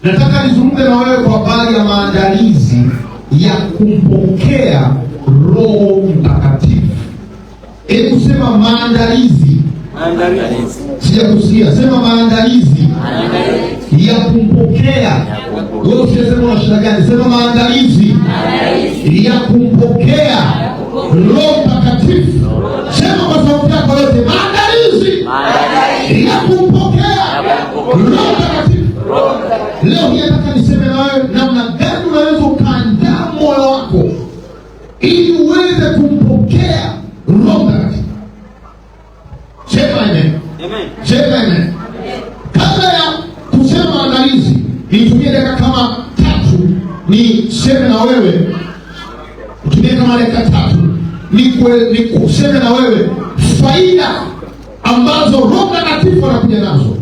Nataka nizungumze na wewe kwa habari ya maandalizi ya kumpokea Roho Mtakatifu. Hebu sema maandalizi. Maandalizi. Sijakusikia. Sema maandalizi ya kumpokea. Wewe usiseme una shida gani? Sema maandalizi ya kumpokea Roho Mtakatifu. Sema kwa sauti yako yote, maandalizi ya kumpokea Roho Mtakatifu. Leo hii nataka niseme na wewe namna gani unaweza ukaandaa moyo wako ili uweze kumpokea Roho Mtakatifu. Sema amen. Sema amen. Kabla ya kusema maandalizi, nitumie dakika kama 3 niseme na wewe. Nitumie kama dakika 3 ni kuseme na wewe faida ambazo Roho Mtakatifu anakuja nazo.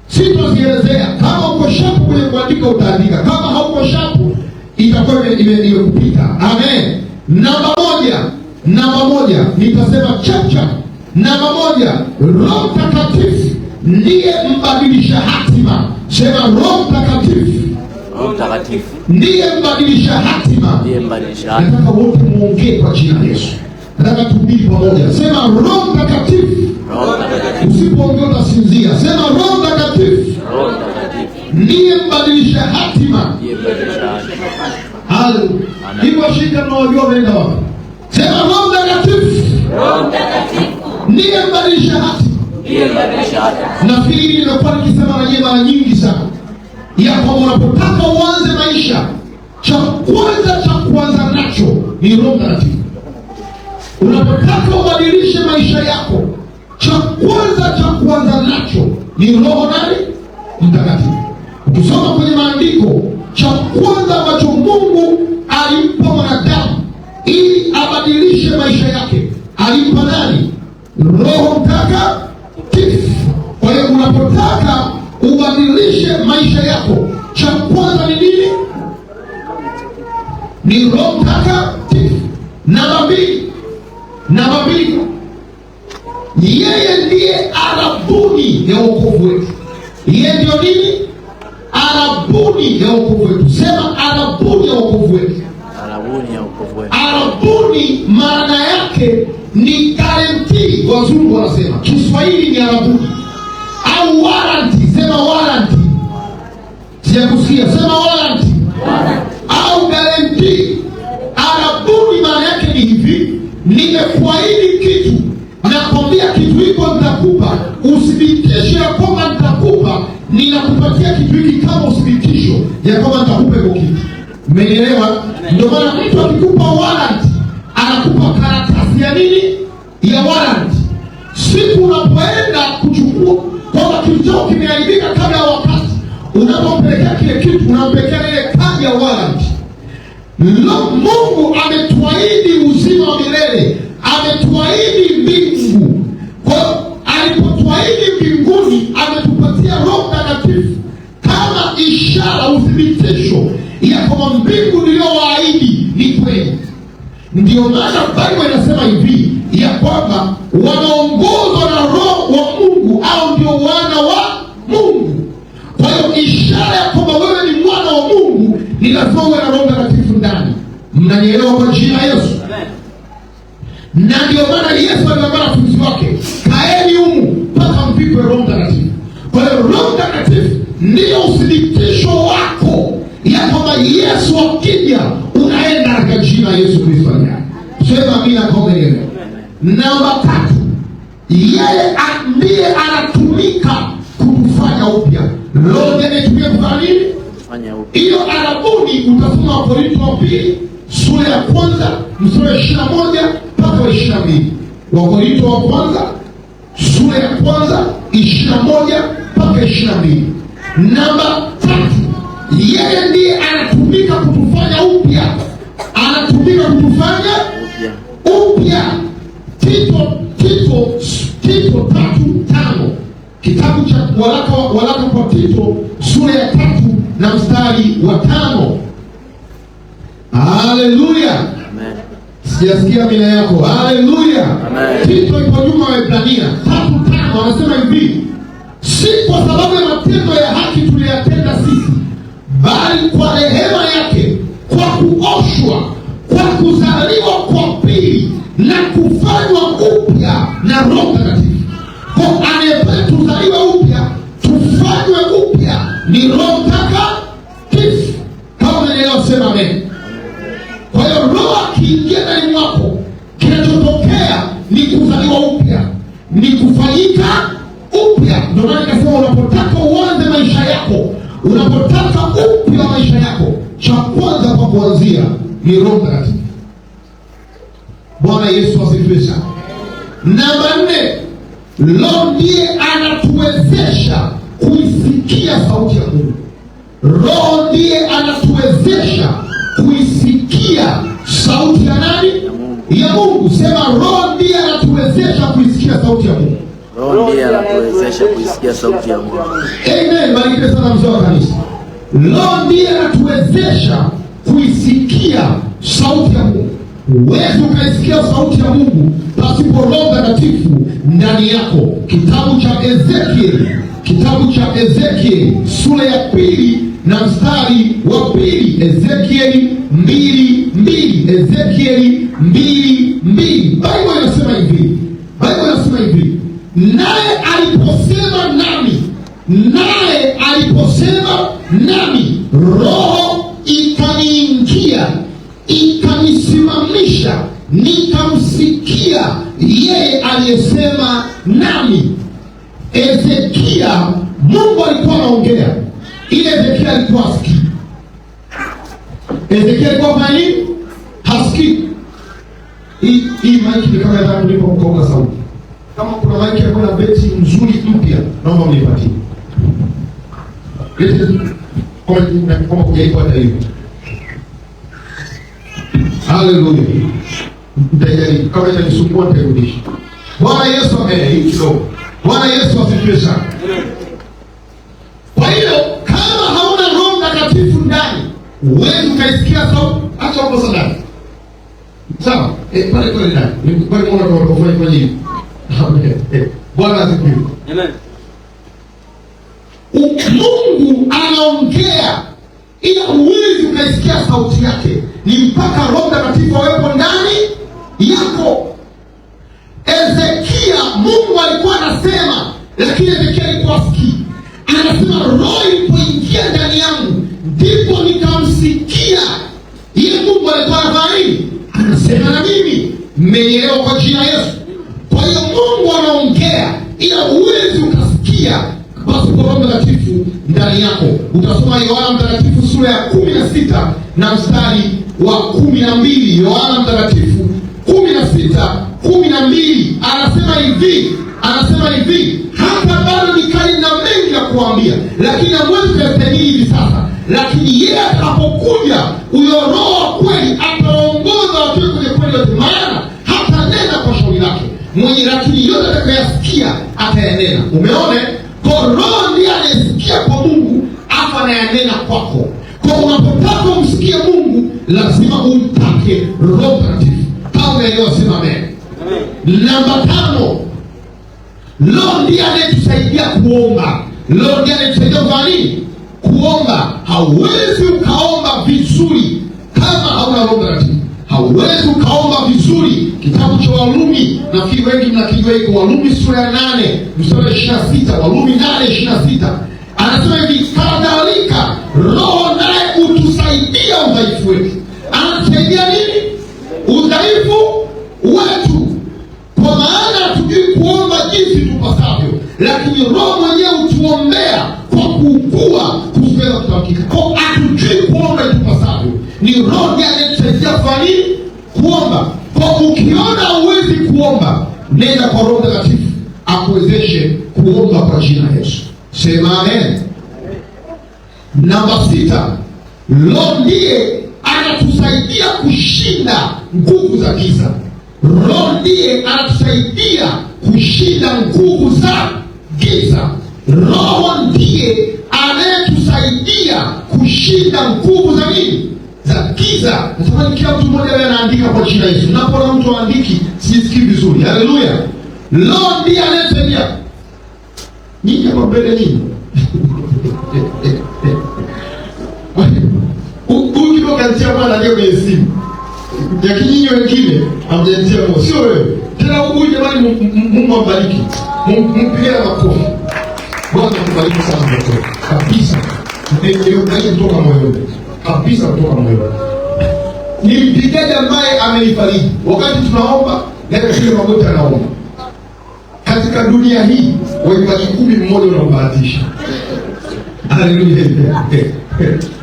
Sitazielezea. Kama uko shapu kwenye kuandika utaandika, kama hauko shapu itakuwa imekupita. Amen. Namba moja nitasema chapcha. Namba 1, Roho Mtakatifu ndiye mbadilisha hatima. Sema Roho Mtakatifu. Roho Mtakatifu ndiye mbadilisha hatima. ndiye mbadilisha hatima. Nataka wote muongee kwa jina la Yesu. Nataka tubiri pamoja. Sema Roho Mtakatifu. Roho Mtakatifu. Usipoongea utasinzia. Sema Roho Mtakatifu. Roho Mtakatifu ndiye mbadilisha hatima. ndiye mbadilisha hatima. Haleluya. Hivyo shida mnaojua wameenda wapi? Sema Roho Mtakatifu. Roho Mtakatifu ndiye mbadilisha hatima. ndiye mbadilisha hatima. Nafikiri nimekuwa nikisema na nyinyi mara nyingi sana ya kwamba unapotaka uanze maisha, cha kwanza cha kuanza nacho ni Roho Mtakatifu. Unapotaka ubadilishe maisha yako, cha kwanza cha kuanza nacho ni Roho nani? Mtakatifu. Ukisoma kwenye maandiko, cha kwanza ambacho Mungu alimpa mwanadamu ili abadilishe maisha yake, alimpa nani? Roho Mtakatifu. Kwa hiyo unapotaka ubadilishe maisha yako, cha kwanza ni nini? Ni Roho Mtakatifu. Namba mbili, yeye ndiye arabuni ya wokovu wetu. Yeye ndio nini? Arabuni ya wokovu wetu. Sema arabuni ya wokovu wetu. Arabuni ya wokovu wetu. Arabuni maana yake ni guarantee, wazungu wanasema. Kiswahili ni arabuni au warranty. Sema warranty. Sijakusikia. Sema warranty au guarantee. Arabuni maana yake ni hivi: nimekuahidi kitu, nakwambia kitu hiko nitakupa, uthibitisho ya kwamba nitakupa, ninakupatia kitu hiki kama uthibitisho ya kwamba nitakupa hiyo kitu. Umenielewa? Ndio maana mtu akikupa warranty anakupa karatasi ya nini? Ya warranty. Siku unapoenda kuchukua kwamba kitu chako kimeharibika kabla ya wakati, unapompelekea kile kitu unampelekea ile kadi ya warranty. Mungu ametuahidi uzima wa milele, ametuahidi mbingu. Kwa alipotuahidi mbinguni, ametupatia Roho Mtakatifu kama ishara, uthibitisho ya kwamba mbingu niliyowaahidi ni kweli. Ndio maana Biblia inasema hivi ya kwamba wanaongozwa na Roho wa Mungu au ndio wana wa Mungu. Kwa hiyo ishara ya kwamba wewe ni mwana wa Mungu ni lazima uwe na Roho Mtakatifu ndani. Mnanielewa kwa jina la Yesu? Na ndio maana Yesu aliwaambia wanafunzi wake, kaeni humu mpaka mvikwe Roho Mtakatifu. Kwa hiyo Roho Mtakatifu ndio uthibitisho wako ya kwamba Yesu akija unaenda katika jina la Yesu Kristo. Sema amina kwa mbele. Namba 3, yeye ndiye anatumika kutufanya upya. Roho ndiye anatumika kufanya nini? Kufanya upya. Hiyo arabuni utasoma Wakorintho wa 2 sura ya 1 mstari 21 mpaka 22. Wakorintho wa 1 sura ya 1 21 mpaka 22. Namba 3, yeye ndiye anatumika kutufanya upya. Anatumika kutufanya upya. Tito 3:5. Kitabu cha waraka kwa Tito sura ya 3 na mstari wa 5. Haleluya. Amen. Sijasikia mina yako. Haleluya. Amen. Tito ipo nyuma wa Ibrania 3:5 anasema hivi: si kwa sababu ya matendo ya haki tuliyatenda sisi, bali kwa rehema yake, kwa kuoshwa, kwa kuzaliwa kwa pili na kufanywa upya na Roho Mtakatifu. Kwa anayependa tuzaliwe upya, tufanywe upya ni Roho Mtakatifu. Kama unaelewa sema amen. Kwa hiyo Roho akiingia ndani mwako, kinachotokea ni kuzaliwa upya, ni kufanyika upya. Ndio maana nikasema unapotaka uanze maisha yako, unapotaka upya wa maisha yako, cha kwanza kwa kuanzia ni Roho Mtakatifu. Bwana Yesu asifiwe sana. Namba 4, Roho ndiye anatuwezesha kuisikia sauti ya Mungu. Roho ndiye anatuwezesha kuisikia sauti ya nani? Ya Mungu. Sema, Roho ndiye anatuwezesha kuisikia sauti ya Mungu. Roho ndiye anatuwezesha kuisikia sauti ya Mungu. Amen. Barikiwe sana mzee wa kanisa. Roho ndiye anatuwezesha kuisikia sauti ya Mungu. Huwezi ukaisikia sauti ya Mungu pasipo Roho Mtakatifu ndani yako. Kitabu cha Ezekieli sura ya 2 na mstari wa 2. Ezekieli 2:2. Ezekieli 2:2. Biblia inasema hivi, naye aliposema nami, Roho ikaniingia, ikanisimamisha, nikamsikia yeye aliyesema nami. Ezekia, Mungu alikuwa anaongea, ile Ezekia alikuwa hasikii. Ezekia alikuwa fanya nini? Hasikii. Hii maiki ni kama ya ndipo mkoga sauti. Kama kuna maiki ya kuna beti nzuri mpya, naomba mnipatie. Kama kujaipata hivi. Haleluya. Mtajaribu. Kama itanisumbua nitarudisha. Bwana Yesu hii kidogo. Bwana Yesu asifiwe sana. Kwa hiyo kama hauna Roho Mtakatifu ndani, huwezi ukaisikia sauti. Acha hapo sadaka. Sawa? Pale ndani. Ni pale mwana kwa hivi. Amen. Bwana asifiwe. Amen. Mungu anaongea, ila huwezi ukaisikia sauti yake, ni mpaka Roho Mtakatifu awepo ndani yako. Ezekia, Mungu alikuwa anasema, lakini Ezekia alikuwa hasikii. Anasema, Roho ilipoingia ndani yangu, ndipo nikamsikia. Yeye Mungu alikuwa anafanya nini? Anasema na mimi. Mmenielewa kwa jina Yesu? Kwa hiyo Mungu anaongea, ila huwezi ukasikia basi kwa Roho Mtakatifu ndani yako. Utasoma Yohana Mtakatifu sura ya 16 na mstari wa 12. Yohana Mtakatifu 16:12 anasema hivi, hata bado nikali na mengi ya kuambia, lakini hamwezi kuyastahimili hivi sasa. Lakini yeye atakapokuja, huyo Roho wa kweli, ataongoza watu kwenye kweli yote, maana hatanena kwa shauri lake mwenye, lakini yote atakayasikia atayanena. Umeona? Kwa Roho ndiye anayesikia kwa Mungu, afa anayanena kwako. Kwa unapotaka umsikie Mungu, lazima umtake Roho Mtakatifu. Kama unaelewa sema amen. Namba 5, Roho ndiye anayetusaidia kuomba. Roho ndiye anayetusaidia kufanya nini? Kuomba. Hauwezi ukaomba vizuri kama hauna Roho Mtakatifu. Hauwezi ukaomba vizuri. Kitabu cha Warumi, nafikiri wengi mnakijua hiko, Warumi sura ya 8 mstari 26. Warumi 8:26 anasema hivi, kadhalika Roho naye utusaidia udhaifu wetu. Anatusaidia nini? Udhaifu wetu. Kwa maana hatujui kuomba jinsi tupasavyo, lakini Roho mwenyewe hutuombea kwa kuugua kusiweza kutamkika. Kwa hatujui kuomba tupasavyo, ni Roho ndiye anayetusaidia kufanya nini? Kuomba. Kwa ukiona huwezi kuomba, nenda kwa Roho Mtakatifu akuwezeshe kuomba kwa jina Yesu. Sema amen. Namba 6, Roho ndiye anatusaidia kushinda nguvu za giza. Roho ndiye anatusaidia kushinda nguvu za giza. Roho ndiye anayetusaidia kushinda nguvu za nini? Za giza. Natamani kila mtu mmoja leo anaandika kwa jina Yesu. Napoona mtu aandiki, sisikii vizuri. Haleluya. Roho ndiye anayetusaidia. Nyinyi hapa mbele nyinyi. Lakini nyinyi wengine hamjajitia moyo, sio wewe. Tena huyu jamani, Mungu ambariki. Mpigie makofi. Bwana ambariki sana mtoto. Kabisa. Ndio kutoka moyoni. Kabisa kutoka moyoni. Ni mpigaji ambaye amenifariji. Wakati tunaomba, ndio shule magoti anaomba. Katika dunia hii, wenye majukumu mmoja unaobahatisha. Haleluya.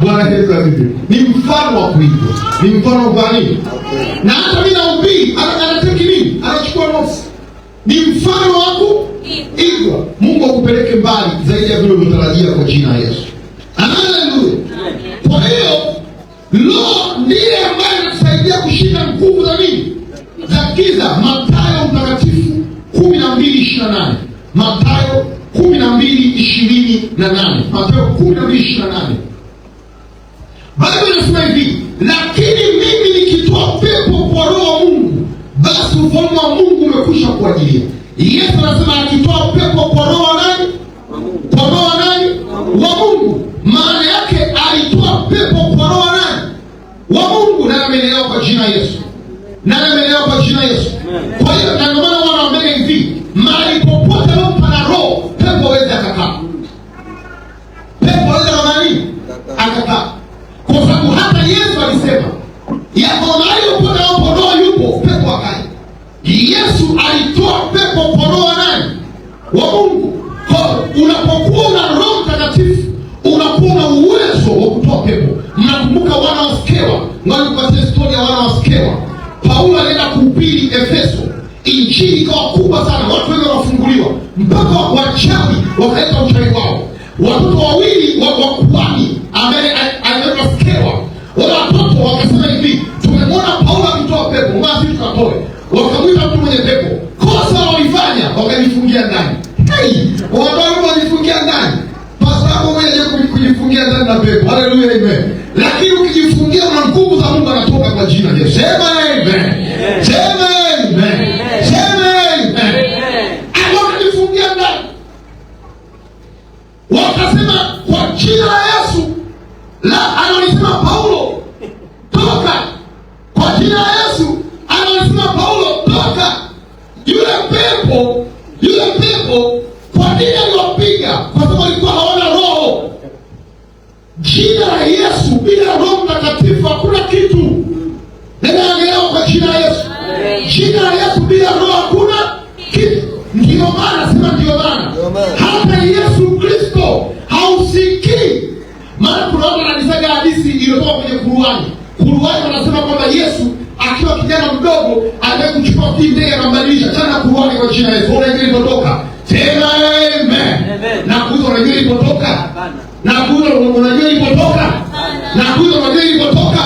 Bwana Yesu asifiwe. Ni mfano wa kuigwa. Ni mfano wa nini? Na hata mimi naubiri, anataka nini? Anachukua notes. Ni mfano wa kuigwa. Mungu akupeleke mbali zaidi ya vile unatarajia kwa jina la Yesu. Haleluya. Kwa hiyo Roho ndiye ambaye anatusaidia kushinda nguvu za nini? Za giza. Mathayo mtakatifu 12:28. Mathayo 12:28. Mathayo 12:28. Biblia inasema hivi, lakini mimi nikitoa pepo kwa Roho wa Mungu, basi ufalme wa Mungu umekwisha kuajilia. Yesu anasema akitoa pepo kwa Roho wa nani? Kwa Roho wa nani? Wa Mungu. Maana yake alitoa pepo kwa Roho wa nani? Wa Mungu. Na ameelewa kwa jina Yesu. Na ameelewa kwa jina Yesu. Kwa hiyo na ndio maana wanaambia hivi, mahali popote ambapo pana roho, pepo hawezi akakaa. Pepo hawezi akakaa. Kwa sababu hata Yesu alisema, yako mahali popote ambapo roho yupo, pepo akae. Yesu alitoa pepo kwa Roho wa nani? Wa Mungu. Kwa unapokuwa na Roho Mtakatifu, unakuwa na uwezo wa kutoa pepo. Mnakumbuka wana wa Skewa, ngoja nikupatie historia ya wana wa Skewa. Paulo alienda kuhubiri Efeso. Injili ikawa kubwa sana, watu wengi wanafunguliwa, mpaka wachawi wakaleta uchawi wao. Watoto wawili wa kuhani ambaye anaitwa Skewa, wale watoto wakasema hivi, tumemwona Paulo akitoa pepo, basi tukatoe. Wakamwita mtu mwenye pepo. Kosa walifanya, wakajifungia ndani. Watu walijifungia ndani. Pastor mwenye kujifungia ndani na pepo. Haleluya, amen. Lakini ukijifungia una nguvu za Mungu anatoka kwa jina la Yesu. Sema amen. Sema amen. Sema amen. Wakajifungia ndani. Wakasema kwa jina la Yesu. Analisema Paulo, toka. Kwa jina la Yesu. Analisema Paulo, toka. Yule pepo kwa nini aliwapiga? Kwa sababu walikuwa hawana roho. Jina la Yesu bila Roho Mtakatifu hakuna kitu. Ninaelewa kwa jina la Yesu. Jina la Yesu bila roho hakuna kitu. Ndio maana sema ndio maana. Hata Yesu Kristo hausikii. Maana kuna watu wananisaga hadithi iliyotoka kwenye Qur'ani. Qur'ani wanasema kwamba Yesu akiwa kijana mdogo aliwahi kuchukua ndege akambadilisha. Tena Qur'ani kwa jina la Yesu. Unajua ilipotoka? Sema amen. Na kuzo unajua ilipotoka? Na kuzo unajua ilipotoka? Na kuzo unajua ilipotoka?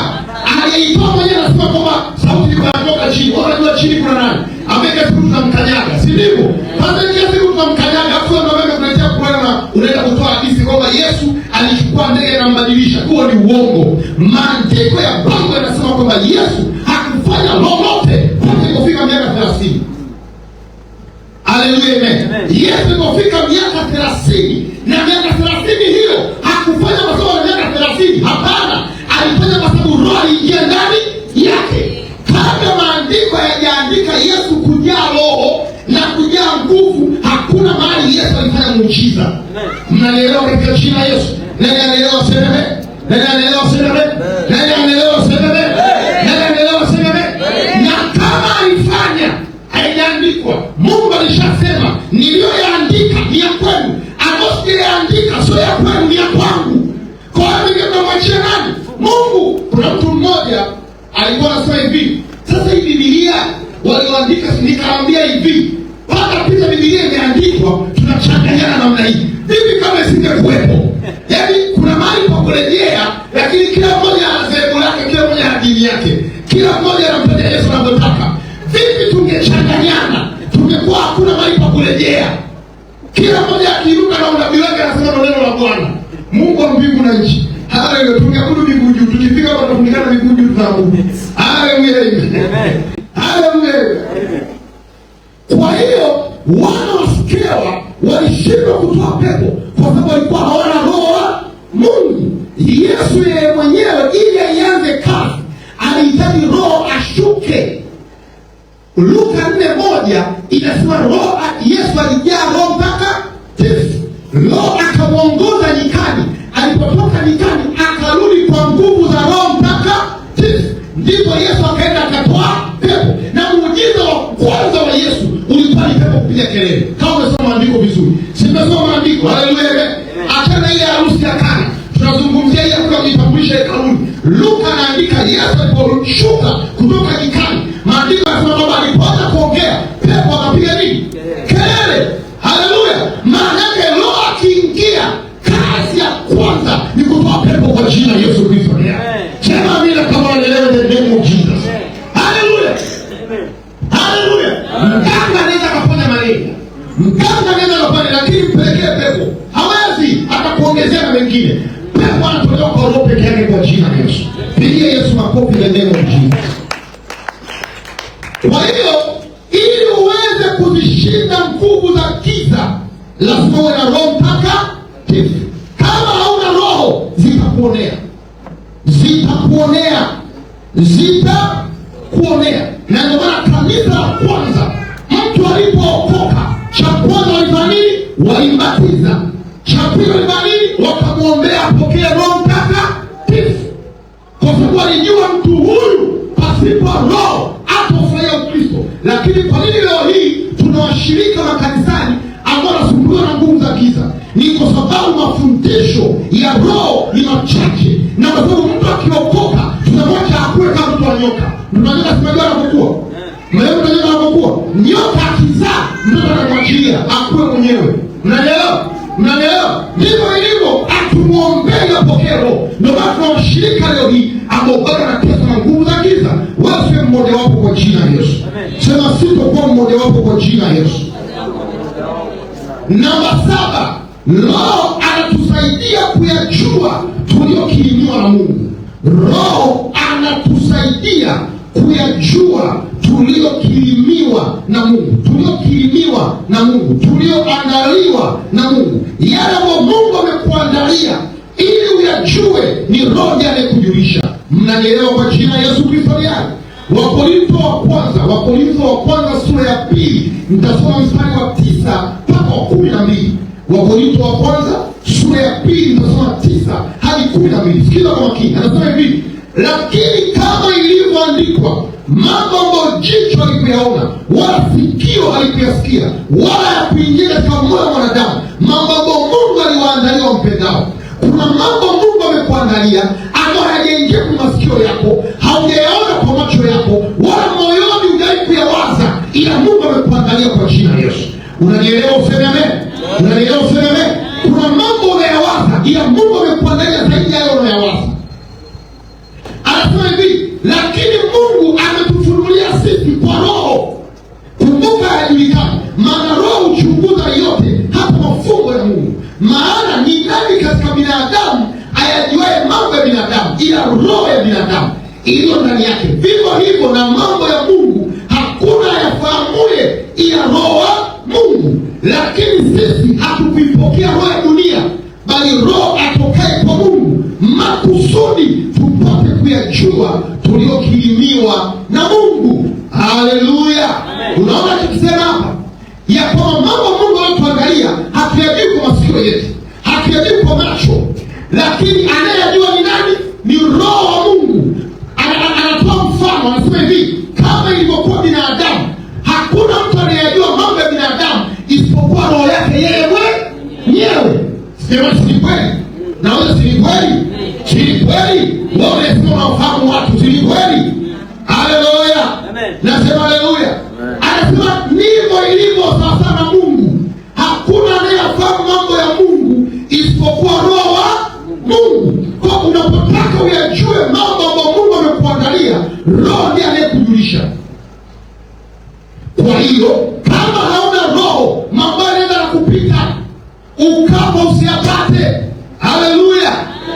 Aliitoa mwenyewe anasema kwamba sauti ilikuwa chini. Unajua chini kuna nani? Ameka siku tunamkanyaga, si ndivyo? Sasa ile siku tunamkanyaga, afu ndio wewe unaanza kuona unaenda kutoa hadithi kwamba Yesu alichukua ndege na mbadilisha. Huo ni uongo. Maandiko ya Biblia yanasema kwamba Yesu hakufanya lolote mpaka kufika miaka 30. Haleluya, amen. Yesu alipofika miaka 30 na miaka 30 hiyo hakufanya masomo ya miaka 30. Hapana, alifanya kwa sababu roho iliingia ndani yake. Kabla maandiko hayajaandika Yesu kujaa roho na kujaa nguvu, hakuna mahali Yesu alifanya muujiza. Mnaelewa katika jina la Yesu? Nani anaelewa sema amen? Nani anaelewa sema amen? Nani anaelewa sema amen? Nani anaelewa sema amen? Na kama alifanya haijaandikwa, Mungu alishasema niliyoyaandika ni ya kwenu. Amosijaandika sio ya kwenu, ni ya kwangu. Kwa hiyo ningemwachia nani? Mungu. Kuna mtu mmoja alikuwa anasema hivi, sasa hii Biblia walioandika, nikaambia hivi, mpaka picha Biblia imeandikwa tunachanganyana namna hii. Vipi kama isingekuwepo? Yaani kuna mahali pa kurejea, lakini kila mmoja ana sehemu yake, kila mmoja ana dini yake. Kila mmoja anampenda Yesu anavyotaka. Vipi tungechanganyana? Tungekuwa hakuna mahali pa kurejea. Kila mmoja akiruka na unabii wake anasema neno la Bwana. Mungu wa mbingu na nchi. Haleluya, tungeabudu miguu juu. Tukifika hapa tunafunikana miguu juu tunaabudu. Haleluya. Amen. Haleluya. Kwa hiyo wana wa Skewa walishindwa kutoa pepo kwa sababu walikuwa hawana roho wa Mungu. Yesu yeye mwenyewe ili aianze kazi alihitaji Roho ashuke. Luka 4:1 inasema Yesu alijaa Roho Mtakatifu. Roho akamwongoza nyikani. Alipotoka nyikani akarudi kwa nguvu za Roho Mtakatifu. Ndipo Yesu akaenda akatoa pepo. Na muujiza wa kwanza wa Yesu ulikuwa ni pepo kupiga kelele. Kama umesoma maandiko vizuri. Simesoma maandiko. Haleluya. Achana ile harusi ya Kana. Tunazungumzia ile kwa kujitambulisha hekaluni. Luka anaandika Yesu aliposhuka kutoka nyikani. Maandiko yanasema kwamba alipoanza kuongea, pepo akapiga nini? Kelele. Haleluya. Maana yake Roho akiingia, kazi ya kwanza ni kutoa pepo kwa jina la Yesu Kristo. Sema amina kama unaelewa the name of Jesus. Haleluya. Haleluya. Mganga anaweza kufanya malaria. Mganga anaweza kufanya, lakini mpelekee pepo hawezi, atakuongezea na mengine. Pepo anatolewa kwa Roho pekee yake kwa jina la Yesu. Pigia Yesu makofi the name of Jesus. Kwa hiyo ili uweze kuzishinda nguvu za giza, lazima uwe na Roho Mtakatifu. Kama hauna Roho, zitakuonea. Na ndio maana kanisa la kwanza, mtu alipookoka, cha kwanza walifanya nini? Walimbatiza. Cha pili walifanya nini? Wakamwombea apokee Roho Mtakatifu. Kwa sababu alijua mtu huyu pasipo Roho hatafurahia Ukristo. Lakini kwa nini leo hii tuna washirika makanisani ambao wanasumbuliwa na nguvu za giza? Ni kwa sababu mafundisho ya Roho ni machache. Na kwa sababu mtu akiokoka, tunamwacha akue kama mtu wa nyoka. Tunajua simajua anapokuwa. Mleo tunajua anapokuwa. Nyoka akizaa, mtoto anamwachilia akue mwenyewe. Mnaelewa? Ndivyo ilivyo, atumuombee apokee Roho. Ndio maana tunawashirika leo hii ambao bado wanateswa na nguvu za giza. Wewe usiwe mmoja wapo kwa jina la Yesu. Sema sitakuwa mmoja wapo kwa jina la Yesu. Namba 7, Roho anatusaidia kuyajua tuliokirimiwa na Mungu. Roho anatusaidia kuyajua tuliokirimiwa na Mungu, tulioandaliwa na Mungu. Yale ambayo Mungu amekuandalia ili uyajue, ni Roho ndiye anayekujulisha. Mnanielewa kwa jina Yesu Kristo yake? Wakorintho wa kwanza sura ya 2, nitasoma mstari wa 9 mpaka 12. Wakorintho wa kwanza sura ya 2 nitasoma 9 hadi 12. Sikiza kwa makini. Anasema hivi: lakini kama ilivyoandikwa, mambo ambayo jicho halikuyaona wala sikio halikuyasikia wala yakuingia katika moyo wa mwanadamu, mambo ambayo Mungu aliwaandalia wampendao. Kuna mambo Mungu amekuandalia ambayo hayajaingia kwenye masikio yako, haujayaona kwa macho yako, wala moyoni hujawahi kuyawaza, ila Mungu amekuandalia kwa jina la Yesu. Unanielewa? Useme amen. Kuna mambo unayawaza, ila Mungu amekuandalia zaidi ya hayo unayawaza. Anasema hivi: lakini Mungu ametufunulia sisi kwa Roho. Kumbuka, hayajulikani, maana Roho huchunguza yote, hata mafungo ya Mungu. Maana ni nani katika binadamu ayajuaye mambo ya binadamu ila roho ya binadamu iliyo ndani yake? Vivyo hivyo na mambo ya Mungu hakuna yafahamuye ila Roho wa Mungu. Lakini sisi hatukuipokea roho ya dunia, bali Roho atokaye kwa Mungu, makusudi tupate kuyajua tuliokirimiwa na Mungu. Haleluya! Unaona tukisema hapa ya kwamba mambo Mungu anatuangalia hatuyajui kwa masikio yetu, hatuyajui kwa macho, lakini anayejua ni nani? Ni Roho wa Mungu. Anatoa mfano, anasema hivi: kama ilivyokuwa binadamu, hakuna mtu anayejua mambo ya binadamu isipokuwa roho yake yeye mwenyewe. Sema si kweli? Na wewe si kweli? Si kweli? Wewe unasema unafahamu watu, si kweli? Haleluya. Nasema haleluya. Anasema ndivyo ilivyo sasa na Mungu. Hakuna anayefahamu mambo ya Mungu isipokuwa Roho wa Mungu. Kwa unapotaka uyajue mambo ambayo Mungu amekuandalia, Roho ndiye anayekujulisha. Kwa hiyo kama hauna Roho, mambo yanaenda kupita, ukapo usiyapate. Haleluya.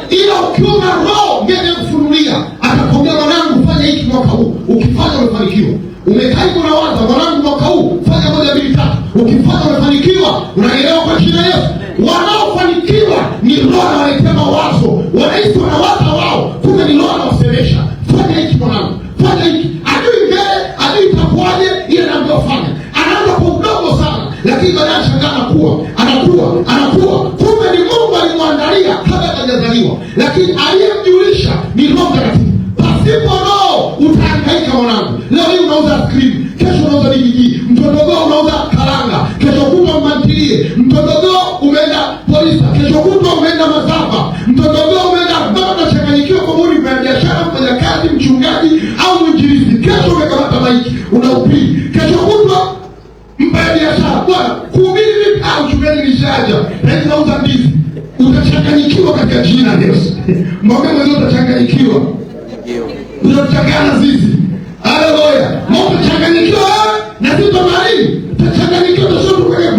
Ila ukiwa na Roho ndiye anakufunulia, atakwambia mwanangu, fanya hiki mwaka huu, ukifanya umefanikiwa. Umekaa hivyo na waza, mwanangu, mwaka huu fanya 1 2 3, ukifanya umefanikiwa. Unaelewa kwa jina Yesu? Wanaofanikiwa ni Roho anawaletea mawazo, wanaishi wanawaza wao, kumbe ni Roho anawasemesha, fanya hiki mwanangu, Roho, lakini aliyemjulisha ni Roho Mtakatifu. Pasipo Roho utahangaika mwanangu. Leo hii unauza screen, kesho unauza DVD, mtondogoo unauza karanga, kesho kutwa mmantilie, mtondogoo umeenda polisi, kesho kutwa umeenda Mazafa, mtondogoo umeenda baba, unachanganyikiwa kwa muri kwa biashara, mfanya kazi, mchungaji au mwinjilisti. Kesho umekamata maiki unahubiri, kesho kutwa mbaya biashara. Bwana, kuhubiri vipi? Mchungaji nishaja, na unauza ndizi. Utachanganyikiwa katika jina la Yesu. Mwambie mwenyewe utachanganyikiwa. Utachangana sisi. Haleluya. Utachanganyikiwa na sisi tumaini. Utachanganyikiwa na sisi kwenye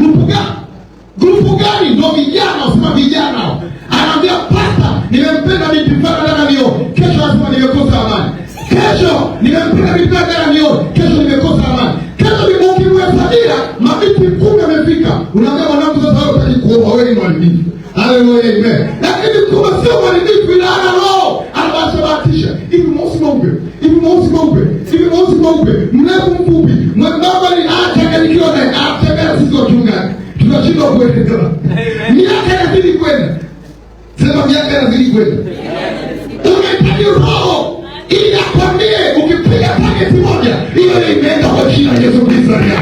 grupu gani? Ndio vijana, usema vijana. Anaambia pasta, nimempenda binti fulani na nio. Kesho anasema nimekosa amani. Kesho nimempenda binti fulani na nio. Kesho nimekosa amani. Kesho ukimhesabia mabinti 10 amefika. Unaambia mwanangu sasa wewe utajikuomba wewe ni mwalimu. Haleluya, amen. Lakini kama sio mwalimu ila ana Roho, anabahatisha. Hivi mweusi mweupe, mrefu mfupi, mwembamba ni achanganyikiwa naye, atembea sisi wachungaji. Tunashindwa kuelewa. Miaka inazidi kwenda. Sema miaka inazidi kwenda. Unahitaji Roho ili akwambie ukipiga target moja, hiyo imeenda kwa jina la Yesu Kristo. Sema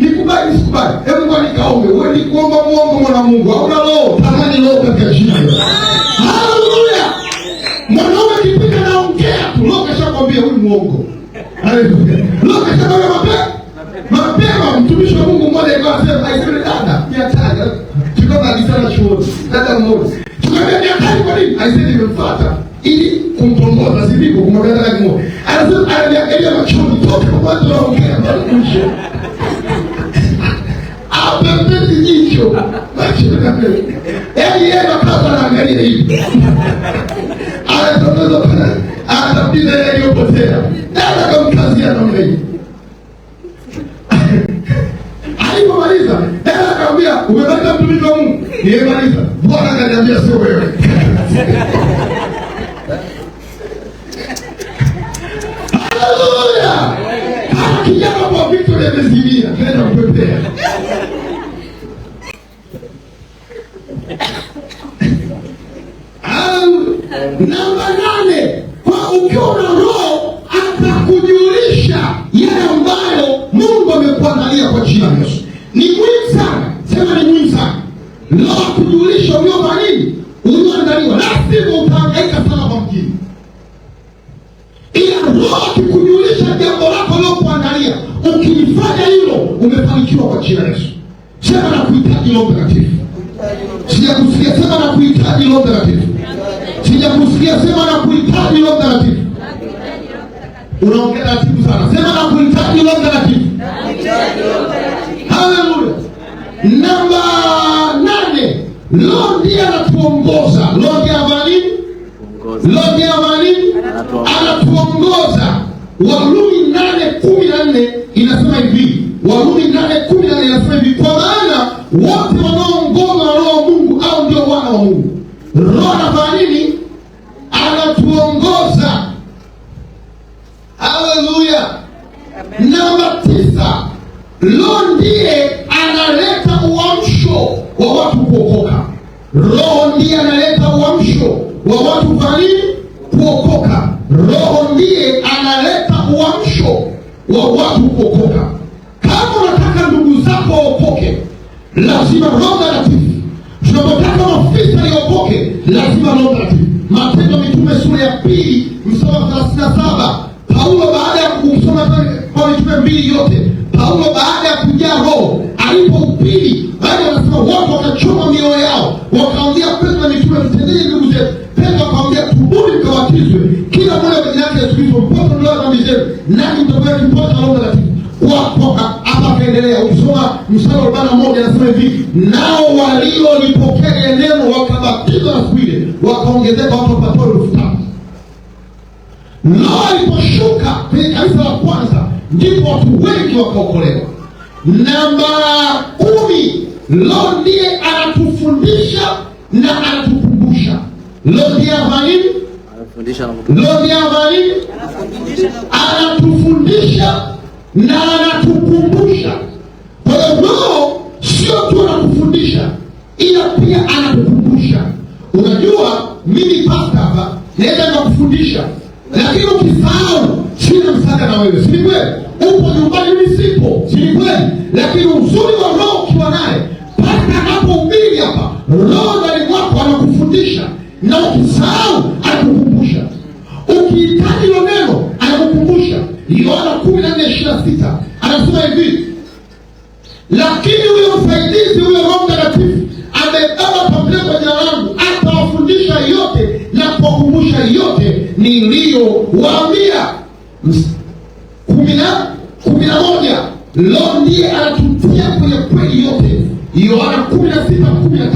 Nikubali. Hebu ngoja nikaombe. Wewe ni kuomba muombe mwana Mungu. Hauna Roho, tamani Roho katika jina la Yesu. Haleluya. Mwanaume kipika naongea tu, Roho kashakwambia huyu muongo. Haleluya. Roho kashakwambia mapema mtumishi wa Mungu mmoja alikuwa anasema aiseme dada, niataja. Tulikuwa tunalisana chuoni. Dada mmoja. Tukamwambia niataje kwa nini? Aiseme nimemfuata ili kumtongoza sivyo kumwambia dada mmoja. Anasema ananiangalia machoni toka kwa watu wanaongea bali kushe. Apepeti jicho. Macho na mbele. Yeye anakaa anaangalia hivi. Anatoka kana atapita yeye yopotea. Dada kamkazia na mimi. Alipomaliza, dada akamwambia, "Umemaliza mtumishi wa Mungu?" Nimemaliza. Bwana akaniambia sio wewe. Haleluya. Kijana kwa Victoria amezimia, tena mpepea. Namba 8, kwa ukiwa na Roho atakujulisha yale ambayo Mungu amekuandalia kwa jina la Yesu. Ni muhimu sana. Sema ni muhimu sana. Roho kujulisha uliofanya nini? Ulioandaliwa. Lazima utahangaika sana kwa mjini. Ila Roho akikujulisha jambo lako lilokuandalia, ukilifanya hilo umefanikiwa kwa jina la Yesu. Sema na kuhitaji Roho Mtakatifu. Sijakusikia. Sema na kuhitaji Roho Mtakatifu. Sijakusikia. Sema na kuhitaji Roho Mtakatifu. Unaongea taratibu sana. Sema na kuhitaji Roho Mtakatifu. Haleluya. Namba 8, Roho ndiye anatuongoza. Roho ndiye anafanya nini? Anatuongoza. Warumi 8:14 inasema hivi. Warumi 8:14 inasema hivi, kwa maana wote wanaoongozwa na Roho wa Mungu au ndio wana wa Mungu. Roho anafanya nini? Anatuongoza. Haleluya. Namba 9, Roho ndiye analeta uamsho wa watu kuokoka. Roho ndiye analeta uamsho wa watu kuokoka. Roho ndiye analeta uamsho wa watu kuokoka. Kama unataka ndugu zako waokoke, lazima Roho Mtakatifu. Tunapotaka maafisa yaokoke, lazima Roho Mtakatifu. Matendo ya Mitume sura ya 2 mstari wa 37. Paulo baada ya kusoma kwa Mitume 2 yote, Paulo baada ya kujaa Roho alipohubiri, baada anasema watu wakachoma mioyo yao, wakaambia Petro na Mitume, tutendee ndugu zetu. Petro akamwambia, tubuni mkabatizwe kila mmoja kwa jina la Yesu Kristo mpate ondoleo la dhambi zenu, nanyi mtapewa kipawa cha Roho Mtakatifu. Hapa akaendelea ukisoma mstari wa 41 anasema hivi, nao waliolipokea neno wakabatizwa na siku ile wakaongezeka watu wapatao 3,000. Roho aliposhuka kwenye kanisa la kwanza, ndipo watu wengi wakaokolewa. Namba 10, Roho ndiye anatufundisha na anatukumbusha. Roho ndiye anafanya nini? Anatufundisha. Roho ndiye anafanya nini? Anatufundisha na anatukumbusha. Kwa hiyo Roho sio tu anakufundisha, ila pia anakukumbusha. Unajua mimi pastor hapa naweza nikakufundisha, lakini ukisahau sina msaada na wewe, si kweli? Upo nyumbani mimi sipo, si kweli? Lakini uzuri wa Roho ukiwa naye, pastor anapohubiri hapa, Roho ndani mwako anakufundisha, na ukisahau anakukumbusha. Ukihitaji hilo neno anakukumbusha. Yohana 14:26 anasema hivi, lakini huyo msaidizi, huyo Roho Mtakatifu amebeba pamoja kwa jina langu, atawafundisha yote na kuwakumbusha yote niliyowaambia. 11 Roho ndiye anatutia kwenye kweli yote. Yohana 16:13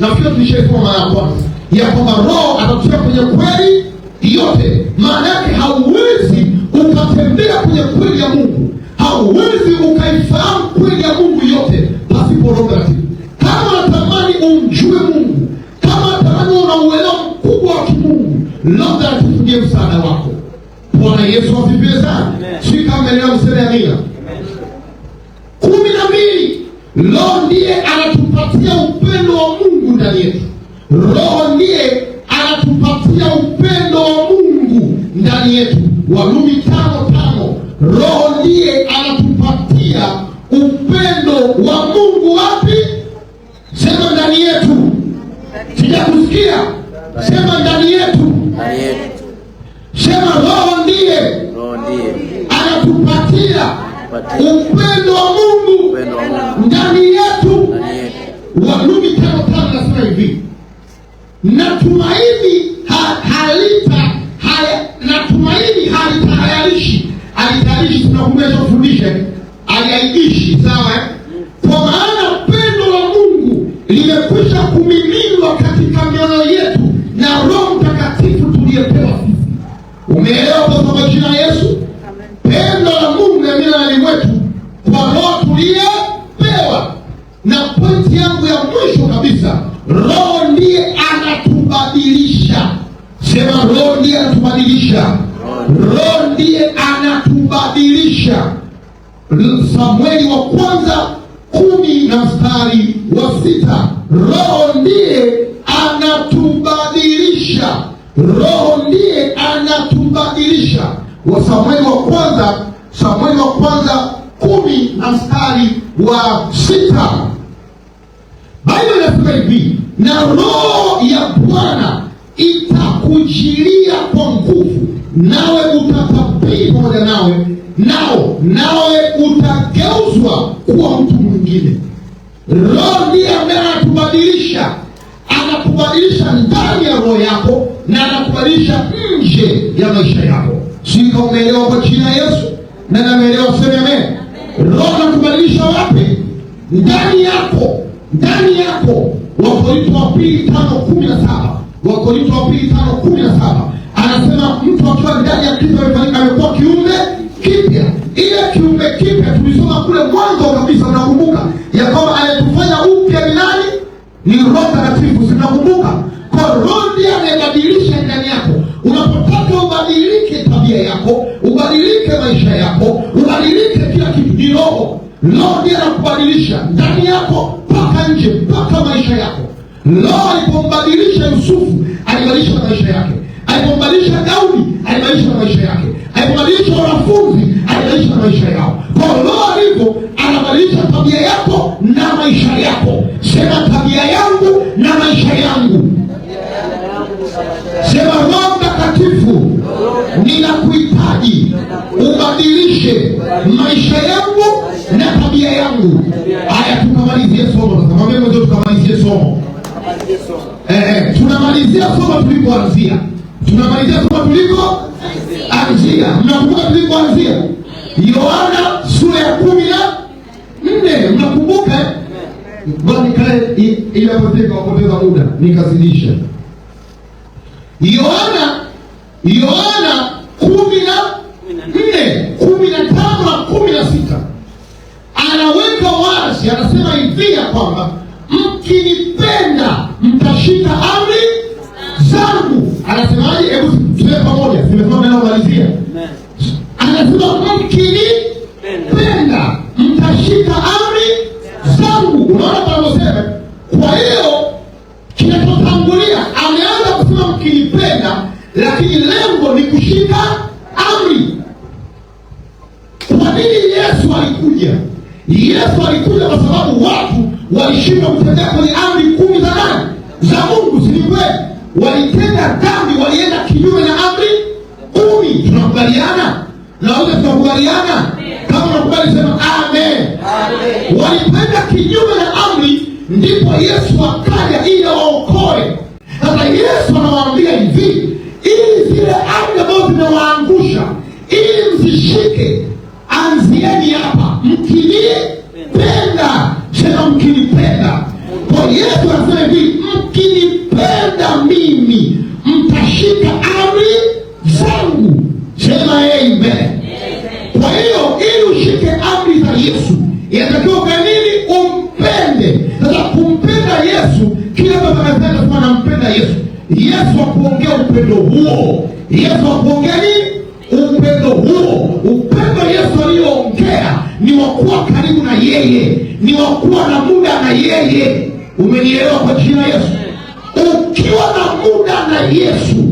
nafikiri tulishaisoma mara ya kwanza ya kwamba Roho atatutia kwenye kweli yote. Maana yake hauwezi ukatembea kwenye kweli ya Mungu, hauwezi ukaifahamu kweli ya Mungu yote pasipo Roho Mtakatifu. Kama natamani umjue Mungu, kama natamani unauelewa mkubwa wa kimungu, Roho Mtakatifu ndiye msaada wako. Bwana Yesu asifiwe sana. Sisi kama leo mseme amina. 12 Roho ndiye anatupatia upendo wa Mungu ndani yetu. Roho ndiye anatupatia upendo wa Mungu ndani yetu. Warumi 5:5 Roho ndiye anatupatia upendo wa Mungu wapi? Sema ndani yetu. Sijakusikia. Sema ndani yetu. Sema Roho ndiye anatupatia upendo wa Mungu ndani yetu. Warumi 5:5 nasema hivi, natumaini alitayarishi tunakumesha kufundisha, aliaishi, sawa Kwa maana pendo la Mungu limekwisha kumiminwa katika mioyo yetu na Roho Mtakatifu tuliyepewa sisi. Umeelewa kwa jina la Yesu? Pendo la Mungu limemimina ndani mwetu kwa Roho tuliyepewa. Na pointi yangu ya mwisho kabisa, Roho ndiye anatubadilisha. Sema Roho ndiye anatubadilisha. Roho ndiye anatubadilisha. Samueli wa kwanza 10:6. Roho ndiye anatubadilisha. Roho ndiye anatubadilisha. Samueli wa kwanza 10:6. Biblia inasema hivi, na Roho ya Bwana itakujilia kwa nguvu, nawe utatabiri pamoja nawe utageuzwa kuwa mtu mwingine. Roho ndiye ambaye anatubadilisha ndani ya roho yako na anakubadilisha nje ya maisha yako. Sika umeelewa kwa jina Yesu? Na nameelewa, sema amen. Roho anakubadilisha wapi? Ndani yako. Wakorintho wa 2:5-17 anasema mtu akiwa ndani ya Kristo amekuwa kiumbe kipya. Ile kiumbe kipya tulisoma kule mwanzo kabisa, unakumbuka ya kwamba anayetufanya upya ni nani? Ni Roho Mtakatifu, sinakumbuka. Kwa Roho ndiye anayebadilisha ndani yako. Unapotaka ubadilike tabia yako, ubadilike maisha yako, ubadilike kila kitu, ni Roho. Roho ndiye anakubadilisha ndani yako mpaka nje, mpaka maisha yako. Roho alipombadilisha Yusufu, alibadilisha maisha yake. Alipombadilisha Daudi, alibadilisha maisha yake. Alipombadilisha wanafunzi, alibadilisha maisha yao. Kwa Roho alivyo, anabadilisha tabia yako na maisha yako. Sema tabia yangu na maisha yangu. Sema Roho Mtakatifu, ninakuhitaji ubadilishe maisha yangu na tabia yangu. Haya, tukamalizie somo. Tukamwambia mwanzo tukamalizie somo. Tunamalizia somo tulipoanzia. Mnakumbuka tulipoanzia? Yohana sura ya 14. Mnakumbuka? Bwana kae ile poteka kupoteza muda nikazidisha. Yohana 14:15-16 anaweka wazi, anasema hivi ya kwamba mkinipenda mtashika amri zangu. Anasemaje? Hebu tuseme pamoja. Simesema neno malizia. Anasema mkinipenda. upendo ni kushika amri. Kwa nini Yesu alikuja? Yesu alikuja kwa sababu watu walishindwa kutembea kwenye amri 10 za nani? Za Mungu, si kweli? Walitenda dhambi, walienda kinyume na amri 10. Tunakubaliana? Na wote tunakubaliana? Kama unakubali sema amen. Amen. Walikwenda kinyume na amri, ndipo Yesu akaja ili waokoe. Sasa Yesu anawaambia hivi, ili zile amri ambazo zimewaangusha, ili mzishike, anzieni hapa, mkinipenda. Sema mkinipenda. Kwa Yesu anasema hivi, mkinipenda mimi mtashika amri zangu. Sema amen. Kwa hiyo ili ushike amri za Yesu inatakiwa kwa nini? Umpende. Sasa kumpenda Yesu, kila mtu anasema anampenda Yesu. Yesu hakuongea upendo huo. Yesu hakuongea nini? Upendo huo. Upendo Yesu aliyoongea ni wa kuwa karibu na yeye, ni wa kuwa na muda na yeye. Umenielewa kwa jina Yesu? Ukiwa na muda na Yesu,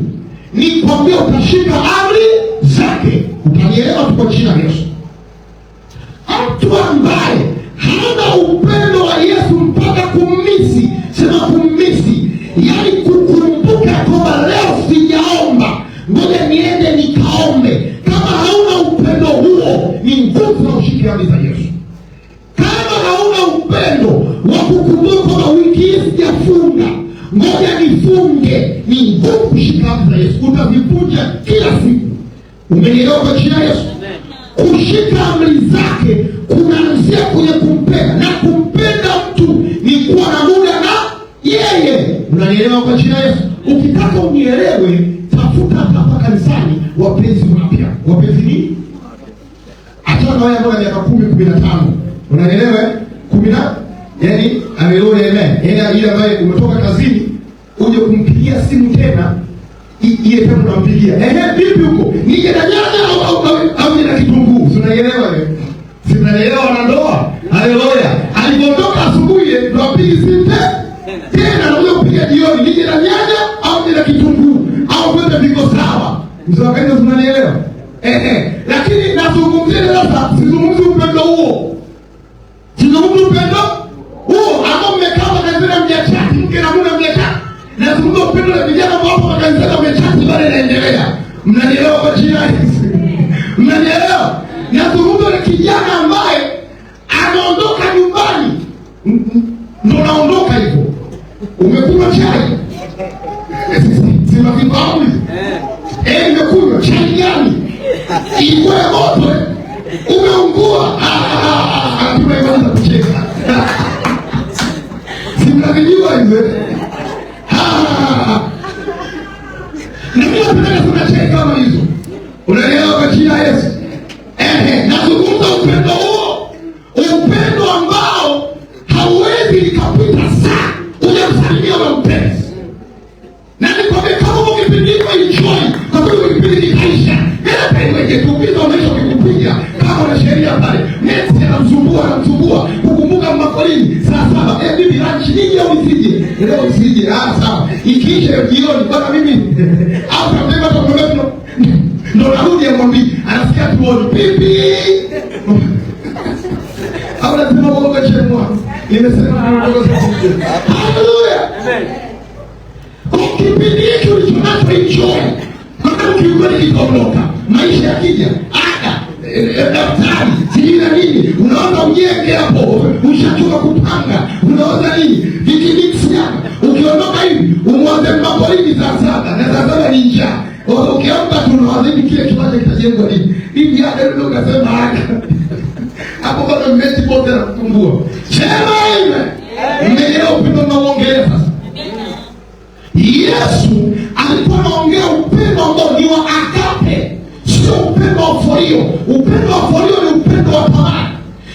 ni kwambia utashika amri zake. Utanielewa tu kwa jina Yesu? Mtu ambaye hana upendo wa Yesu mpaka kummisi, sema kummisi, yaani kukumbuka kwamba leo sijaomba, ngoja niende nikaombe. Kama hauna upendo huo, ni ngumu na ushike amri za Yesu. Kama hauna upendo wa kukumbuka kwamba wiki hii sijafunga, ngoja nifunge, ni ngumu kushika amri za Yesu. Utavivunja kila siku. Umenielewa kwa jina Yesu? Kushika amri zake kunaanzia kwenye kumpenda, na kumpenda mtu ni kuwa na muda na yeye. Unanielewa kwa jina Yesu? Ukitaka unielewe, tafuta hapa kanisani wapenzi wapya. Wapenzi nini? Achana na wale ambao miaka 10, 15. Unanielewa? 10, yaani haleluya, amen. Yaani ile ambaye umetoka kazini uje kumpigia simu tena, ile tena unampigia. Vipi huko? Nije na nyanya au nije na kitunguu? Unanielewa wewe? Si unanielewa na ndoa? Haleluya. Alipotoka asubuhi ndo apige simu tena na uje kupiga jioni, nije na nyanya au nije na kitunguu au vyote viko sawa. Mzee, unanielewa? Lakini nazungumzia sasa, sizungumzi upendo huo. Sizungumzi upendo huo ambao mmekaa kanisani mjachati, mke na mume mjachati. Nazungumza upendo na vijana ambao hapo kanisani mjachati bado inaendelea. Mnanielewa kwa jina la Yesu? Mnanielewa? Nazungumza na kijana ambaye anaondoka nyumbani. Ndio naondoka hivyo. Umekunywa chai? Sima vipamu. Nimekunywa chai gani? Ilikuwa ya moto. Umeungua. Tunaweza kucheka. Simnavijua hizo. Na mimi napenda tunacheka kama hizo. Unaelewa kwa jina la Yesu? Nazungumza upendo huo. Upendo ambao hauwezi likapita saa ujamsalimia wa mpenzi. Na nikwambia kama ukipindika enjoy, kwa sababu kipindi kikaisha. Hata iweje kupiga umesha kukupiga kama na sheria pale. Neti anamsumbua kukumbuka makolini saa 7. Bibi lunch nini au isije? Leo isije. Sawa. Ikiisha jioni bwana mimi au kama hata kwa ndo narudi amwambie anasikia tuone pipi. Au lazima uoga chemwa. Nimesema haleluya. Amen. Kipindi hiki ulichonacho enjoy. Kama ukiukweli kikaondoka, maisha yakija, daftari, sijui na nini, unaona ujenge hapo, ushachoka kupanga, unaoza nini, vikimiksi hapa, ukiondoka hivi, umwaze mapolini saa 7, na saa 7 ni njaa. Ukiamka tunawazidi kile kiwanja kitajengwa nini. Hivi hata ndio ukasema haka. Hapo bado mmeti bote na kutumbua. Sema amen. Mmeelewa upendo unaoongea sasa? Yesu alikuwa anaongea upendo ambao ni wa agape, sio upendo wa folio. Upendo wa folio ni upendo wa tamaa.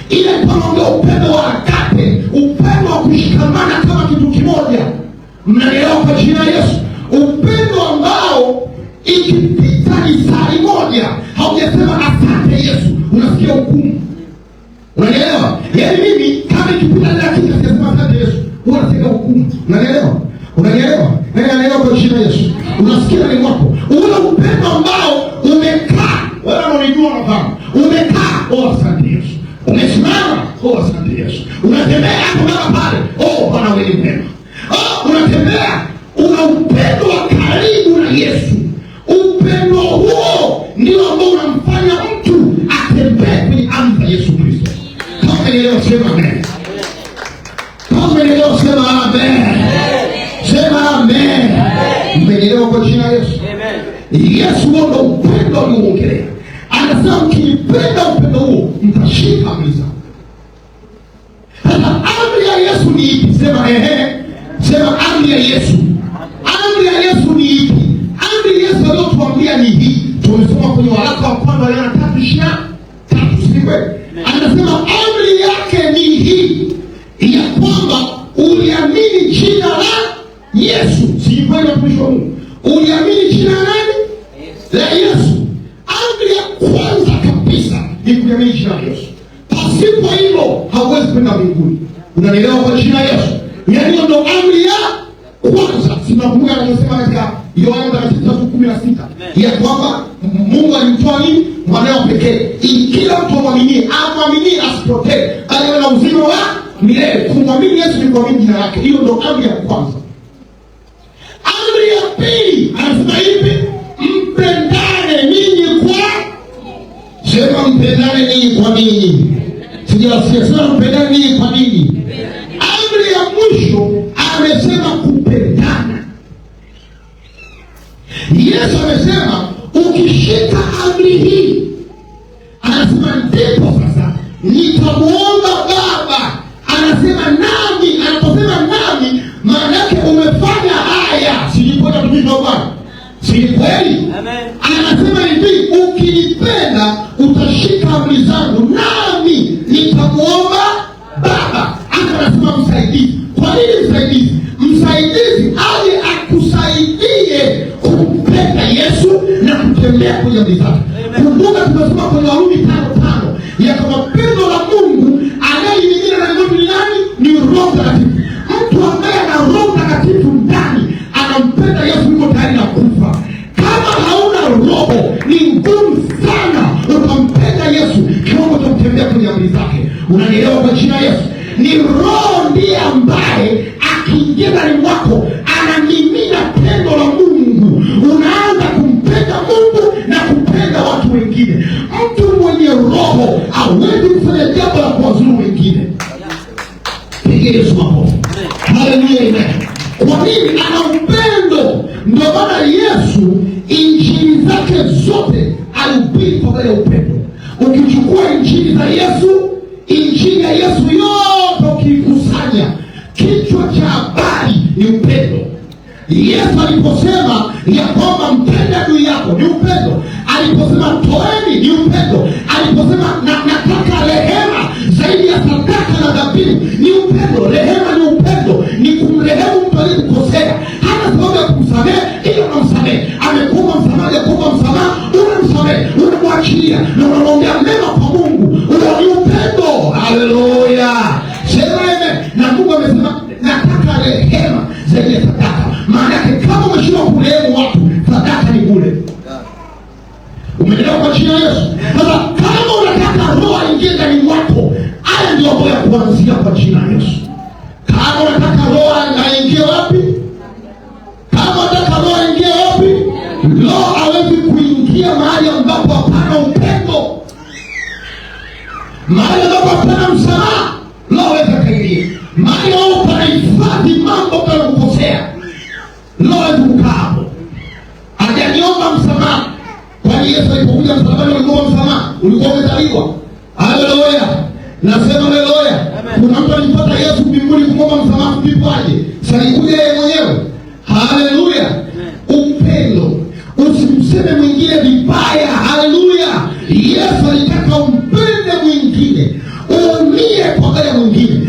Ile alikuwa anaongea upendo wa agape, upendo wa kushikamana kama kitu kimoja. Mnaelewa kwa jina la Yesu? Upendo ambao ikipita ni saa moja haujasema asante Yesu, unasikia hukumu. Unanielewa? Yaani mimi kama ikipita dakika sijasema asante Yesu, huwa nasikia hukumu. Unanielewa? Unanielewa? Nani anaelewa kwa jina la Yesu? Unasikia ni mwako. Ule upendo ambao asante Yesu. Umesimama, asante Yesu. Unatembea hapo na pale, Bwana wewe ni mwema. Unatembea, una upendo wa karibu na Yesu. Upendo huo ndio ambao unamfanya mtu atembee kwenye amri za Yesu Kristo. Kama umeelewa sema amen. Kama umeelewa sema amen. Sema amen. Umeelewa kwa jina la Yesu. Amen. Yesu ndio upendo alioongelea. Anasema mkipenda upendo huo mtashika amri zangu. Sasa amri ya Yesu ni ipi? Sema Sema amri ya Yesu. Amri ya Yesu ni ipi? Amri ya Yesu aliyotuambia ni hii. Tumesoma kwenye waraka wa kwanza wa Yohana 3:23, si kweli? Anasema amri yake ni hii, ya kwamba uliamini jina la Yesu. Si kweli mtumishi wa Mungu? Uliamini jina la nani? La Yesu. Amri ya kwanza kabisa ni kuamini jina la Yesu. Pasipo hilo hauwezi kwenda mbinguni. Unanielewa kwa jina la Yesu? Yaani ndio amri ya kwanza. Sinakumbuka anasema katika Yohana 3:16 ya kwamba Mungu alimtoa nini? Mwanawe pekee, ili kila mtu amwaminie asipotee, awe na uzima wa milele. Kumwamini Yesu ni kuamini jina lake. Hiyo ndio amri ya kwanza. Amri ya pili anasema hivi, mpendane ninyi kwa. Sema mpendane ninyi kwa nini? Sijasikia. Sema mpendane ninyi kwa nini? Amri ya mwisho amesema kupendana. Yesu amesema ukishika amri hii, anasema ndipo sasa nitamuomba Baba. Anasema nami, anaposema nami maana yake umefanya haya. Sijipota tumishi wa Bwana. Si kweli? Amen. Anasema hivi, ukinipenda utashika amri zangu, nami nitamuomba Baba. Anasema msaidizi. Kwa nini msaidizi? Msaidizi aje akusaidie kumpenda Yesu na kutembea kwenye amri zake. Kumbuka tumesoma kwenye Warumi 5:5 ya kama pendo la Mungu anayemimina ndani mwetu ni nani? Ni Roho Mtakatifu. Mtu ambaye ana Roho Mtakatifu ndani anampenda Yesu, yuko tayari na kufa. Kama hauna Roho ni ngumu sana ukampenda Yesu kiwango cha kutembea kwenye amri zake. Unanielewa kwa jina la Yesu? Ni Roho ndiye ambaye akiingia ndani mwako anamimina pendo la Mungu. Unaanza kumpenda Mungu na kupenda watu wengine. Mtu mwenye Roho hawezi kufanya jambo la kuwazuru wengine. Pigie Yesu makofi. Haleluya, amen. Kwa nini? Ana upendo. Ndio maana Yesu injili zake zote alihubiri kwa ya upendo. Ukichukua injili za Yesu, injili ya Yesu yote ukikusanya, kichwa cha habari ni upendo. Yesu aliposema ya kwamba mpende adui yako ni upendo. Aliposema toeni ni upendo. Aliposema nataka rehema zaidi ya sadaka na dhabihu ni upendo. Rehema ni upendo, ni kumrehemu mtu aliyekukosea. Hana sababu ya kumsamehe, ili unamsamehe. Amekuomba msamaha, amekuomba msamaha, unamsamehe, unamwachilia na unamwambia mema kwa Mungu. Huo ni upendo. Haleluya. Sema amen. Na Mungu amesema nataka rehema zaidi ya sadaka. Maana yake kama umeshindwa kurehemu watu, sadaka ni bure. Umeelewa kwa jina la Yesu? Sasa kama unataka Roho aingie ndani mwako, haya ndio mambo ya kuanzia kwa jina la Yesu. Kama unataka Roho aingie wapi? Kama unataka Roho aingie wapi? Roho hawezi kuingia mahali ambapo hapana upendo. Mahali ambapo hapana msamaha, Roho hawezi kuingia. Mahali ambapo panahifadhi mambo unayokosea, Roho hawezi kukaa hapo. Hajaniomba msamaha. Kwani Yesu alipokuja msalabani ulikuwa msamaha? Ulikuwa umezaliwa. Haleluya. Nasema haleluya. Kuna mtu alipata Yesu mbinguni kumwomba msamaha kupipaje? Salikuja yeye mwenyewe. Haleluya. Upendo. Usimseme mwingine vibaya. Haleluya. Yesu alitaka umpende mwingine, uumie kwa ajili ya mwingine.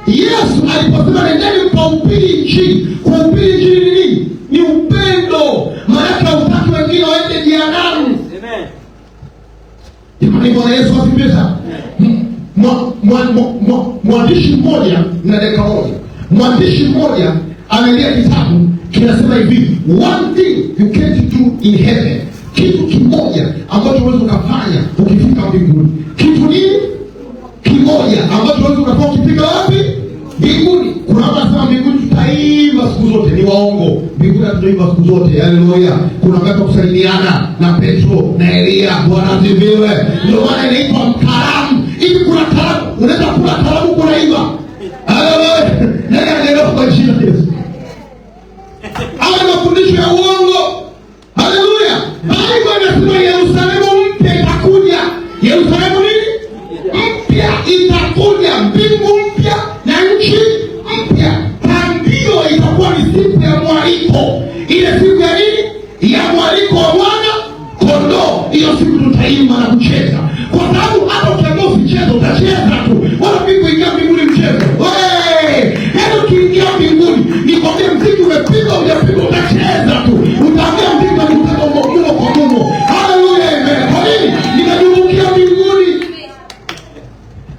Yesu aliposema nendeni mkahubiri injili. Kuhubiri injili ni nini? Ni upendo. Maana hutaki wengine waende jehanamu. Amen. Jamani, Bwana Yesu asifiwe sana. Mwandishi mmoja na dakika moja. Mwandishi mmoja ameandika kitabu kinasema hivi, one thing you can't do in heaven. Kitu kimoja ambacho unaweza kufanya ukifika mbinguni. Kitu nini? mbinguni hatutoimba siku zote. Haleluya. Kuna wakati wa kusaidiana na Petro na Elia. Bwana asifiwe. Ndio maana inaitwa karamu. Hivi kuna karamu, unaweza kula karamu kunaimba. Haleluya. Nani anaelewa kwa jina la Yesu? Hawa ni mafundisho ya uongo. Haleluya. Biblia inasema Yerusalemu mpya itakuja. Yerusalemu nini? Mpya itakuja, mbingu mpya na nchi mpya. Ndio itakuwa ni siku ya mwaliko. Ile siku ya nini? Ya mwaliko wa mwana kondoo. Hiyo siku tutaimba na kucheza. Kwa sababu hata ukiamua usicheze utacheza tu. Wala mimi kuingia mbinguni mchezo. Yaani ukiingia mbinguni nikwambia mziki umepigwa hujapigwa utacheza tu. Utaambia mziki unataka mumo kwa mumo. Haleluya, amen. Kwa nini? Nimedumbukia mbinguni.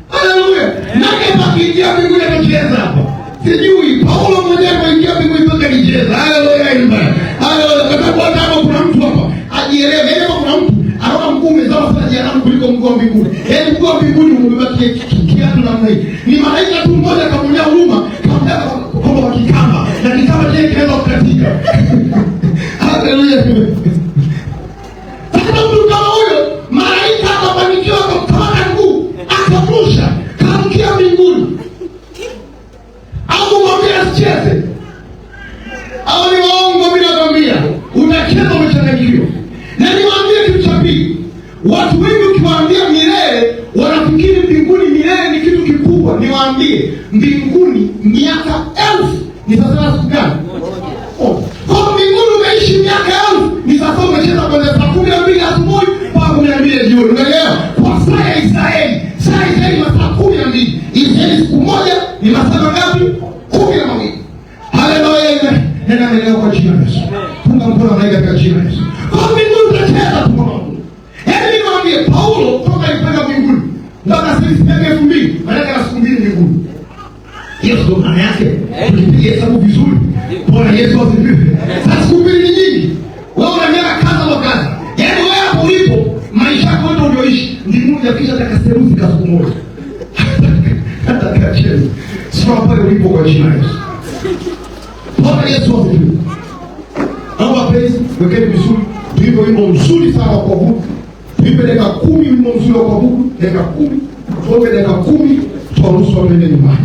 Haleluya. Nani akiingia mbinguni atacheza hapa? Sijui. Paulo mwenyewe kuingia mbinguni mpaka nicheza. Haleluya, amen. Haleluya. Kwa sababu hata kuna mtu hapa ajielewe. Kama kuna mtu anaona mguu umezama sana jehanamu kuliko mguu wa mbinguni. Yaani mguu wa mbinguni umebeba kiatu namna hii. Ni malaika tu mmoja akamwonea huruma, kamdaka kwamba kwa kikamba na kikamba kile kaenda kukatika. Haleluya. Sasa mtu kama huyo malaika akafanikiwa kumkamata mguu, akamrusha, kaamkia mbinguni. Au mwambie asicheze. Au ni waongo bila kwambia. Unacheza umechanganyikiwa. Na niwaambie kitu cha pili. Watu wengi ukiwaambia milele wanafikiri mbinguni milele ni kitu kikubwa. Niwaambie mbinguni miaka 1000 ni sasa siku gani? Kwa mbinguni umeishi miaka 1000 ni sasa umecheza kwenye saa 12 asubuhi mpaka 12 jioni. Unaelewa? Kwa saa ya Israeli, saa ya Israeli masaa 12. Israeli siku moja ni masaa ngapi? 12. Haleluya. Nenda mbele kwa jina la Yesu. Funga mkono na katika jina la Yesu. Kwa mbinguni utacheza tu mama. Yaani niwaambie Paulo toka alipanda mbinguni mpaka sisi miaka 2000, maana kana siku mbili mbinguni. Hiyo ndio maana yake. Tukipiga hesabu vizuri. Bwana Yesu asifiwe. Sasa siku mbili ni nyingi. Wewe unaniona kaza kwa kaza. Yaani wewe hapo ulipo maisha yako yote ulioishi mbinguni yapisha hata kaserusi kwa siku moja. Hata kacheni. Sio pale ulipo kwa jina la Yesu. Bwana Yesu asifiwe. Naomba pesa, wekeni vizuri. Tuimbe wimbo mzuri sana wa kuabudu. Tuimbe dakika 10 wimbo mzuri wa kuabudu, dakika 10. Tuombe dakika 10, tuwaruhusu waende nyumbani.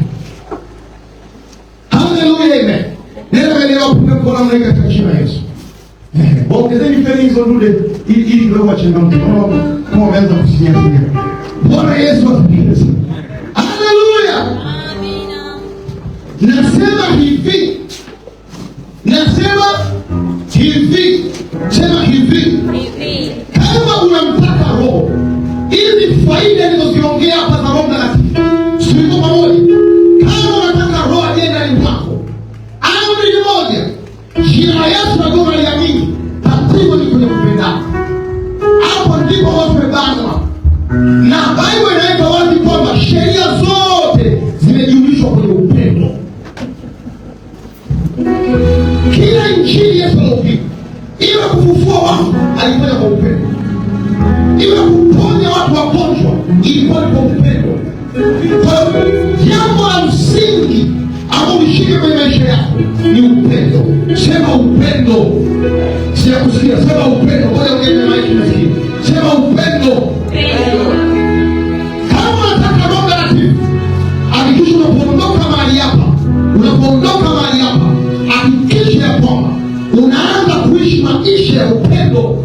Haleluya, amen. Nenda leo punga mkono mmoja katika jina la Yesu. Ongezeni feni hizo ndude ili ndio wachangamke. Kama wameanza kusikia. Bwana Yesu asifiwe. Haleluya. Amina. Nasema hivi. Sema hivi. Kama unamtaka Roho, hizi faida nilizoziongea hapa za Roho Mtakatifu, sio pamoja. Kama unataka Roho aje ndani mwako, amri ni moja. Jina la Yesu na Mungu aliamini, tatizo ni kwenye kupendana. Hapo ndipo watu wamebanwa. Na Biblia inaita wazi kwamba sheria zote zimejumlishwa kwenye upendo. Kila injili Yesu alihubiri, iwe kufufua watu alifanya kwa upendo, iwe kuponya watu wagonjwa ilikuwa kwa upendo. Kwa jambo la msingi ambalo lishike kwenye maisha yako ni upendo. Sema upendo. Sijakusikia, sema upendo. Ngoja ongea na maiki nasikia. Sema upendo. Kama unataka Roho Mtakatifu, hakikisha unapoondoka mahali hapa, hakikisha ya kwamba unaanza kuishi maisha ya upendo